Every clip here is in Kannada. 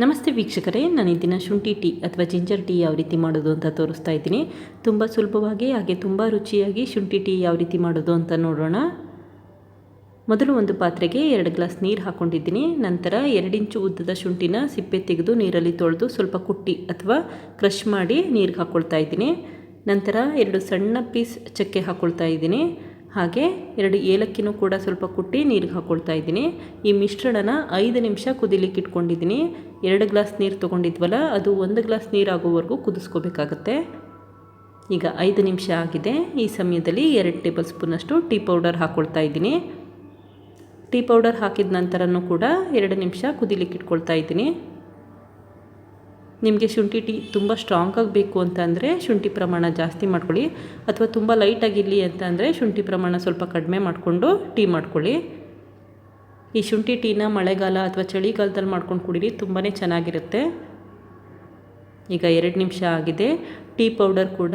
ನಮಸ್ತೆ ವೀಕ್ಷಕರೇ, ನಾನು ಈ ದಿನ ಶುಂಠಿ ಟೀ ಅಥವಾ ಜಿಂಜರ್ ಟೀ ಯಾವ ರೀತಿ ಮಾಡೋದು ಅಂತ ತೋರಿಸ್ತಾ ಇದ್ದೀನಿ. ತುಂಬ ಸುಲಭವಾಗಿ ಹಾಗೆ ತುಂಬ ರುಚಿಯಾಗಿ ಶುಂಠಿ ಟೀ ಯಾವ ರೀತಿ ಮಾಡೋದು ಅಂತ ನೋಡೋಣ. ಮೊದಲು ಒಂದು ಪಾತ್ರೆಗೆ 2 ಗ್ಲಾಸ್ ನೀರು ಹಾಕ್ಕೊಂಡಿದ್ದೀನಿ. ನಂತರ 2 ಇಂಚು ಉದ್ದದ ಶುಂಠಿನ ಸಿಪ್ಪೆ ತೆಗೆದು ನೀರಲ್ಲಿ ತೊಳೆದು ಸ್ವಲ್ಪ ಕುಟ್ಟಿ ಅಥವಾ ಕ್ರಷ್ ಮಾಡಿ ನೀರಿಗೆ ಹಾಕ್ಕೊಳ್ತಾ ಇದ್ದೀನಿ. ನಂತರ 2 ಸಣ್ಣ ಪೀಸ್ ಚಕ್ಕೆ ಹಾಕ್ಕೊಳ್ತಾ ಇದ್ದೀನಿ. ಹಾಗೆ 2 ಏಲಕ್ಕಿನೂ ಕೂಡ ಸ್ವಲ್ಪ ಕುಟ್ಟಿ ನೀರಿಗೆ ಹಾಕ್ಕೊಳ್ತಾ ಇದ್ದೀನಿ. ಈ ಮಿಶ್ರಣನ 5 ನಿಮಿಷ ಕುದಿಲಿಕ್ಕೆ ಇಟ್ಕೊಂಡಿದ್ದೀನಿ. 2 ಗ್ಲಾಸ್ ನೀರು ತೊಗೊಂಡಿದ್ವಲ್ಲ, ಅದು 1 ಗ್ಲಾಸ್ ನೀರು ಆಗೋವರೆಗೂ ಕುದಿಸ್ಕೋಬೇಕಾಗತ್ತೆ. ಈಗ 5 ನಿಮಿಷ ಆಗಿದೆ. ಈ ಸಮಯದಲ್ಲಿ 2 ಟೇಬಲ್ ಸ್ಪೂನಷ್ಟು ಟೀ ಪೌಡರ್ ಹಾಕ್ಕೊಳ್ತಾ ಇದ್ದೀನಿ. ಟೀ ಪೌಡರ್ ಹಾಕಿದ ನಂತರನೂ ಕೂಡ 2 ನಿಮಿಷ ಕುದಿಲಿಕ್ಕೆ ಇಟ್ಕೊಳ್ತಾ ಇದ್ದೀನಿ. ನಿಮಗೆ ಶುಂಠಿ ಟೀ ತುಂಬ ಸ್ಟ್ರಾಂಗಾಗಿ ಬೇಕು ಅಂತ ಅಂದರೆ ಶುಂಠಿ ಪ್ರಮಾಣ ಜಾಸ್ತಿ ಮಾಡ್ಕೊಳ್ಳಿ, ಅಥವಾ ತುಂಬ ಲೈಟಾಗಿರಲಿ ಅಂತ ಅಂದರೆ ಶುಂಠಿ ಪ್ರಮಾಣ ಸ್ವಲ್ಪ ಕಡಿಮೆ ಮಾಡಿಕೊಂಡು ಟೀ ಮಾಡ್ಕೊಳ್ಳಿ. ಈ ಶುಂಠಿ ಟೀನ ಮಳೆಗಾಲ ಅಥವಾ ಚಳಿಗಾಲದಲ್ಲಿ ಮಾಡ್ಕೊಂಡು ಕುಡೀರಿ, ತುಂಬಾ ಚೆನ್ನಾಗಿರುತ್ತೆ. ಈಗ 2 ನಿಮಿಷ ಆಗಿದೆ. ಟೀ ಪೌಡರ್ ಕೂಡ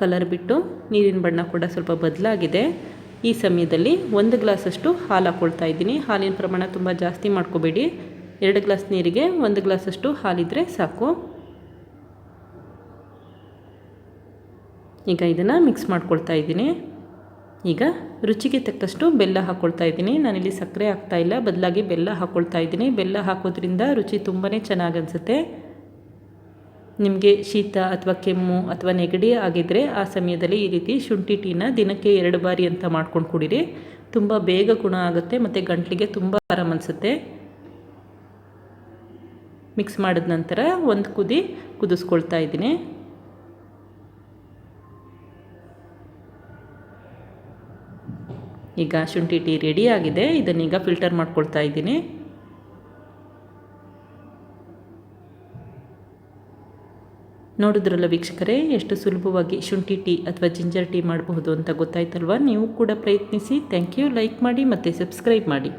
ಕಲರ್ ಬಿಟ್ಟು ನೀರಿನ ಬಣ್ಣ ಕೂಡ ಸ್ವಲ್ಪ ಬದಲಾಗಿದೆ. ಈ ಸಮಯದಲ್ಲಿ 1 ಗ್ಲಾಸಷ್ಟು ಹಾಲು ಹಾಕ್ಕೊಳ್ತಾ ಇದ್ದೀನಿ. ಹಾಲಿನ ಪ್ರಮಾಣ ತುಂಬ ಜಾಸ್ತಿ ಮಾಡ್ಕೋಬೇಡಿ. 2 ಗ್ಲಾಸ್ ನೀರಿಗೆ 1 ಗ್ಲಾಸಷ್ಟು ಹಾಲಿದ್ರೆ ಸಾಕು. ಈಗ ಇದನ್ನು ಮಿಕ್ಸ್ ಮಾಡ್ಕೊಳ್ತಾ ಇದ್ದೀನಿ. ಈಗ ರುಚಿಗೆ ತಕ್ಕಷ್ಟು ಬೆಲ್ಲ ಹಾಕ್ಕೊಳ್ತಾ ಇದ್ದೀನಿ. ನಾನಿಲ್ಲಿ ಸಕ್ಕರೆ ಹಾಕ್ತಾಯಿಲ್ಲ, ಬದಲಾಗಿ ಬೆಲ್ಲ ಹಾಕ್ಕೊಳ್ತಾ ಇದ್ದೀನಿ. ಬೆಲ್ಲ ಹಾಕೋದ್ರಿಂದ ರುಚಿ ತುಂಬಾ ಚೆನ್ನಾಗಿ ಅನಿಸುತ್ತೆ. ನಿಮಗೆ ಶೀತ ಅಥವಾ ಕೆಮ್ಮು ಅಥವಾ ನೆಗಡಿ ಆಗಿದ್ದರೆ ಆ ಸಮಯದಲ್ಲಿ ಈ ರೀತಿ ಶುಂಠಿ ಟೀನ ದಿನಕ್ಕೆ 2 ಬಾರಿ ಅಂತ ಮಾಡ್ಕೊಂಡು ಕುಡೀರಿ. ತುಂಬ ಬೇಗ ಗುಣ ಆಗುತ್ತೆ ಮತ್ತು ಗಂಟಲಿಗೆ ತುಂಬ ಆರಾಮ ಅನಿಸುತ್ತೆ. ಮಿಕ್ಸ್ ಮಾಡಿದ ನಂತರ 1 ಕುದಿ ಕುದಿಸ್ಕೊಳ್ತಾ ಇದ್ದೀನಿ. ಈಗ ಶುಂಠಿ ಟೀ ರೆಡಿ ಆಗಿದೆ. ಇದನ್ನೀಗ ಫಿಲ್ಟರ್ ಮಾಡ್ಕೊಳ್ತಾ ಇದ್ದೀನಿ. ನೋಡಿದ್ರಲ್ಲ ವೀಕ್ಷಕರೇ, ಎಷ್ಟು ಸುಲಭವಾಗಿ ಶುಂಠಿ ಟೀ ಅಥವಾ ಜಿಂಜರ್ ಟೀ ಮಾಡಬಹುದು ಅಂತ ಗೊತ್ತಾಯ್ತಲ್ವ? ನೀವು ಕೂಡ ಪ್ರಯತ್ನಿಸಿ. Thank you. ಲೈಕ್ ಮಾಡಿ ಮತ್ತು ಸಬ್ಸ್ಕ್ರೈಬ್ ಮಾಡಿ.